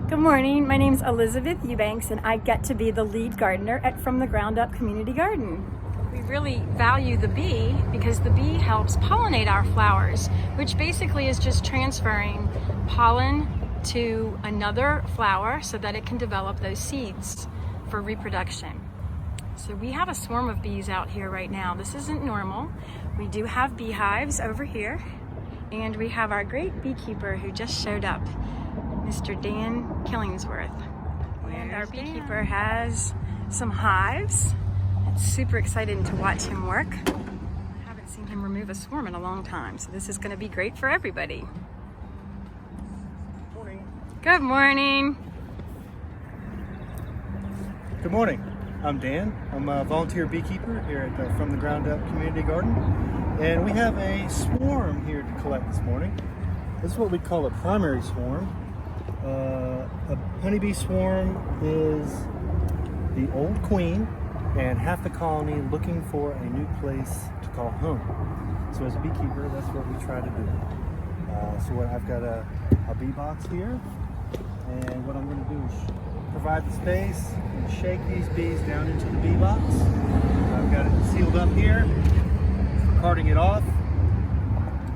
Good morning, my name is Elizabeth Eubanks and I get to be the lead gardener at From the Ground Up Community Garden. We really value the bee because the bee helps pollinate our flowers, which basically is just transferring pollen to another flower so that it can develop those seeds for reproduction. So we have a swarm of bees out here right now. This isn't normal. We do have beehives over here, and we have our great beekeeper who just showed up, Mr. Dan Killingsworth. And our beekeeper has some hives. It's super exciting to watch him work. I haven't seen him remove a swarm in a long time, so this is going to be great for everybody. Morning. Good morning. Good morning. I'm Dan. I'm a volunteer beekeeper here at the From the Ground Up Community Garden, and we have a swarm here to collect this morning. This is what we call a primary swarm. A honeybee swarm is the old queen and half the colony looking for a new place to call home. So as a beekeeper, that's what we try to do. So I've got a bee box here, and what I'm going to do is provide the space and shake these bees down into the bee box. I've got it sealed up here for carting it off.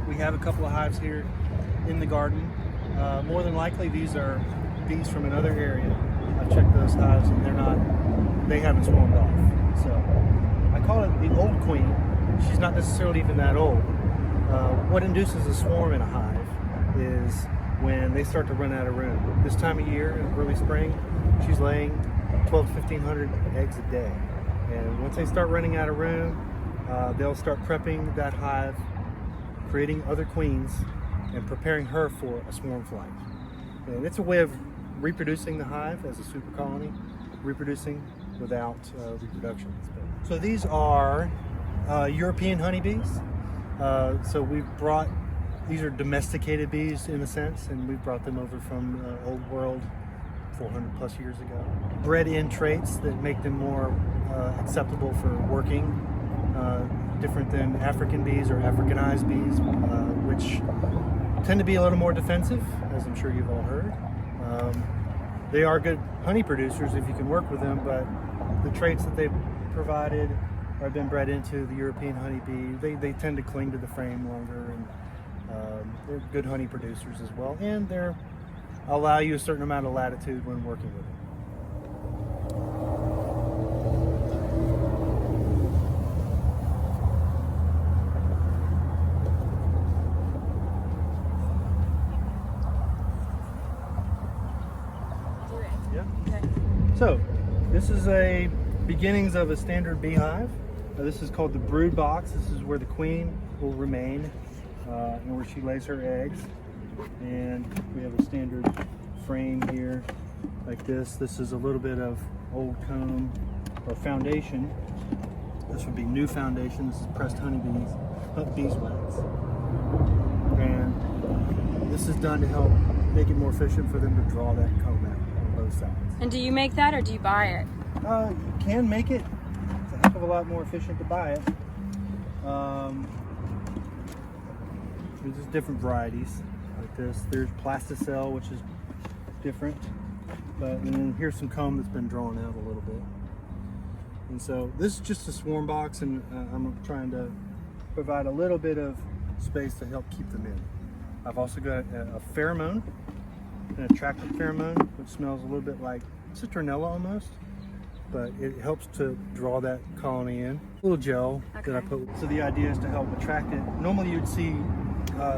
We have a couple of hives here in the garden. More than likely these are bees from another area. I've checked those hives and they haven't swarmed off. So I call it the old queen. She's not necessarily even that old. What induces a swarm in a hive is when they start to run out of room. This time of year, in early spring, she's laying 12 to 1,500 eggs a day. And once they start running out of room, they'll start prepping that hive, creating other queens, and preparing her for a swarm flight. And it's a way of reproducing the hive as a super colony, reproducing without reproduction. So these are European honeybees. So these are domesticated bees in a sense, and we brought them over from old world 400 plus years ago. Bred in traits that make them more acceptable for working, different than African bees or Africanized bees, which tend to be a little more defensive, as I'm sure you've all heard. They are good honey producers if you can work with them, but the traits that they've provided or have been bred into the European honeybee, they tend to cling to the frame longer, and they're good honey producers as well, and they allow you a certain amount of latitude when working with them. So, this is a beginnings of a standard beehive. This is called the brood box. This is where the queen will remain and where she lays her eggs. And we have a standard frame here like this. This is a little bit of old comb or foundation. This would be new foundation. This is pressed beeswax. And this is done to help make it more efficient for them to draw that comb out on both sides. And do you make that or do you buy it? You can make it. It's a heck of a lot more efficient to buy it. There's just different varieties like this. There's plasticell, which is different. And then here's some comb that's been drawn out a little bit. And so this is just a swarm box, and I'm trying to provide a little bit of space to help keep them in. I've also got a pheromone, an attractive pheromone, which smells a little bit like citronella almost, but it helps to draw that colony in. A little gel that I put. So the idea is to help attract it. Normally you'd see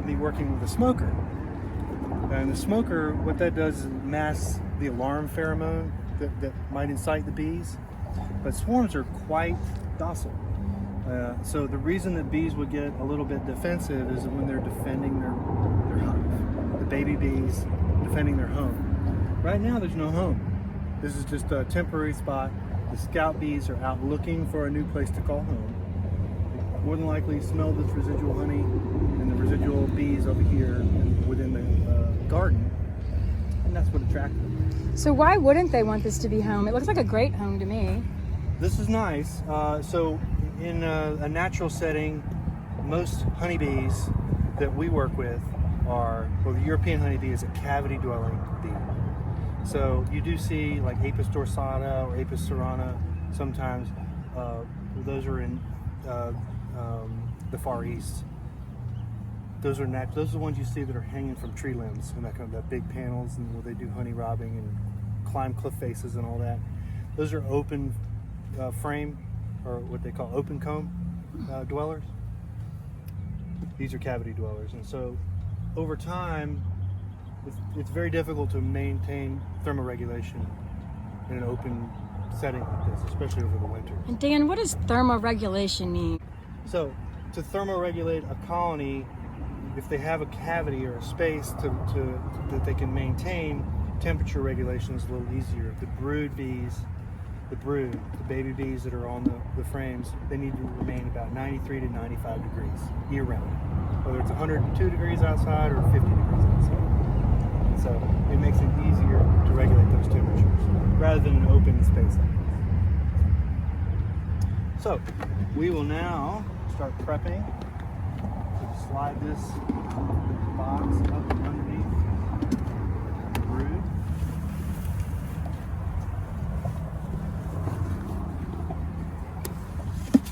me working with a smoker. And the smoker, what that does is masks the alarm pheromone that might incite the bees. But swarms are quite docile. So the reason that bees would get a little bit defensive is when they're defending their hive. The baby bees defending their home. Right now there's no home. This is just a temporary spot. The scout bees are out looking for a new place to call home. They more than likely smell this residual honey and the residual bees over here within the garden, and that's what attracted them. So why wouldn't they want this to be home? It looks like a great home to me. This is nice. So in a natural setting, most honeybees that we work with are, well, the European honeybee is a cavity dwelling bee. So you do see like Apis dorsata or Apis cerana sometimes. Those are in the Far East. Those are the ones you see that are hanging from tree limbs and that big panels, and where they do honey robbing and climb cliff faces and all that. Those are open frame, or what they call open comb dwellers. These are cavity dwellers, and so over time, it's very difficult to maintain thermoregulation in an open setting like this, especially over the winter. And Dan, what does thermoregulation mean? So, to thermoregulate a colony, if they have a cavity or a space that they can maintain, temperature regulation is a little easier. The brood bees, the baby bees that are on the frames, they need to remain about 93 to 95 degrees year round, whether it's 102 degrees outside or 50 degrees outside. And so it makes it easier to regulate those temperatures rather than an open space like this. So we will now start prepping to slide this box up underneath the brood.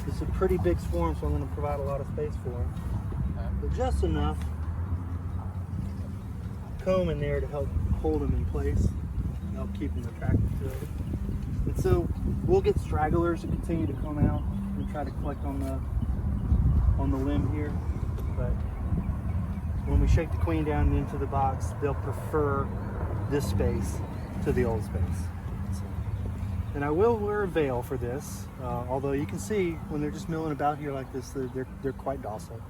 It's a pretty big swarm, so I'm going to provide a lot of space for them. But just enough comb in there to help hold them in place and help keep them attracted to it. And so we'll get stragglers to continue to come out and try to collect on the limb here. But when we shake the queen down and into the box, they'll prefer this space to the old space. So, and I will wear a veil for this, although you can see when they're just milling about here like this, they're quite docile,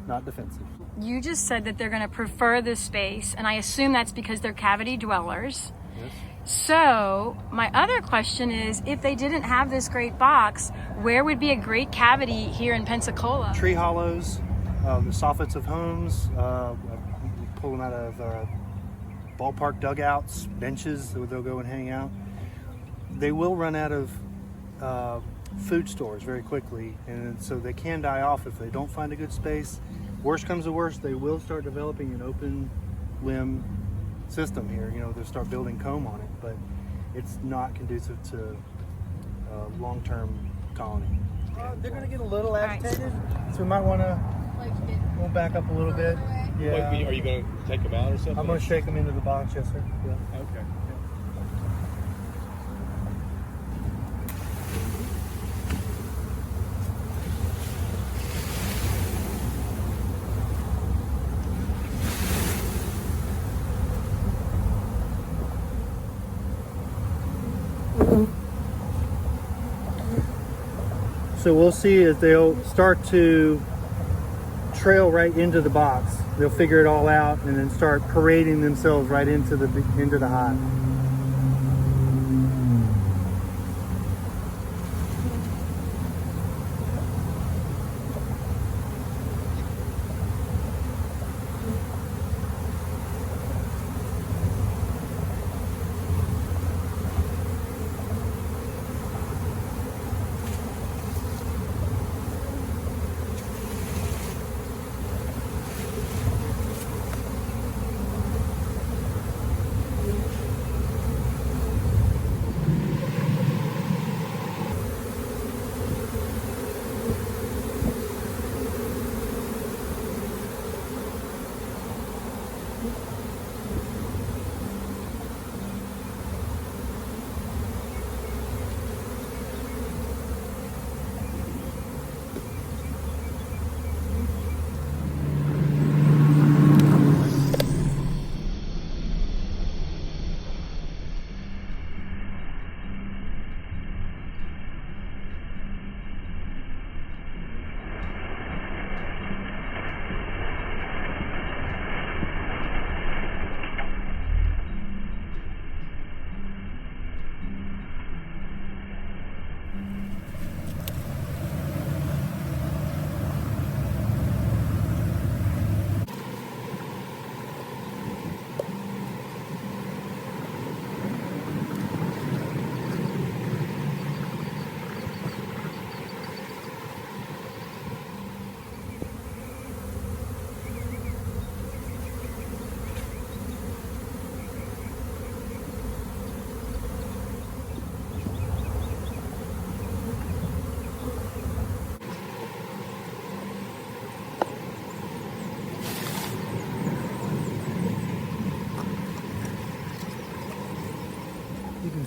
not defensive. You just said that they're going to prefer this space, and I assume that's because they're cavity dwellers. Yes. So my other question is, if they didn't have this great box, where would be a great cavity here in Pensacola? Tree hollows, the soffits of homes, pull them out of ballpark dugouts, benches where they'll go and hang out. They will run out of food stores very quickly, and so they can die off if they don't find a good space. Worst comes to worst, they will start developing an open limb system here. You know, they'll start building comb on it, but it's not conducive to long-term colony. They're going to get a little agitated, so we might want to we'll back up a little bit. Yeah. Are you going to take them out or something? I'm going to shake them into the box, yes, sir. Yeah. Okay. So we'll see as they'll start to trail right into the box. They'll figure it all out and then start parading themselves right into the hive.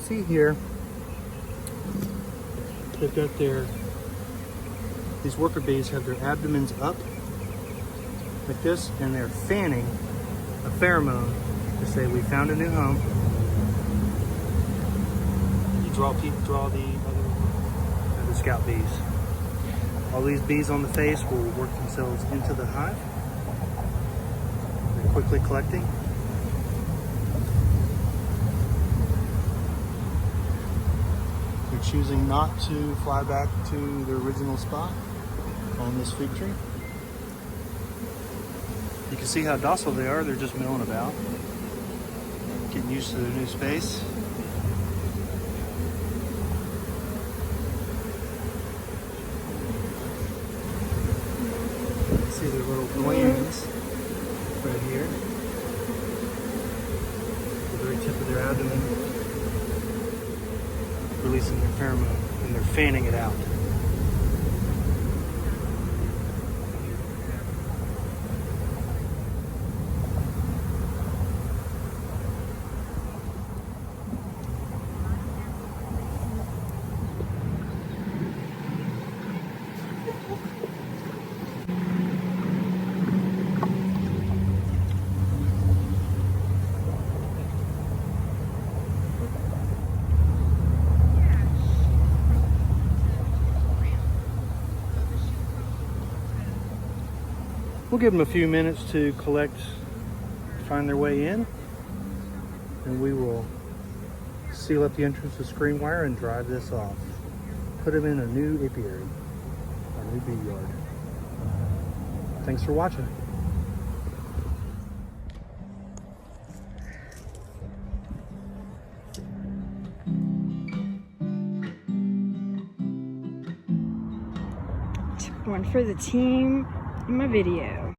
see here, they've got these worker bees have their abdomens up like this, and they're fanning a pheromone to say we found a new home. You draw the scout bees. All these bees on the face will work themselves into the hive. They're quickly collecting. They're choosing not to fly back to their original spot on this fig tree. You can see how docile they are. They're just milling about, getting used to their new space. See their little glands right here, the very tip of their abdomen, releasing their pheromone, and they're fanning it out. We'll give them a few minutes to find their way in, and we will seal up the entrance with screen wire and drive this off. Put them in a new apiary, our new bee yard. Thanks for watching. Took one for the team in my video.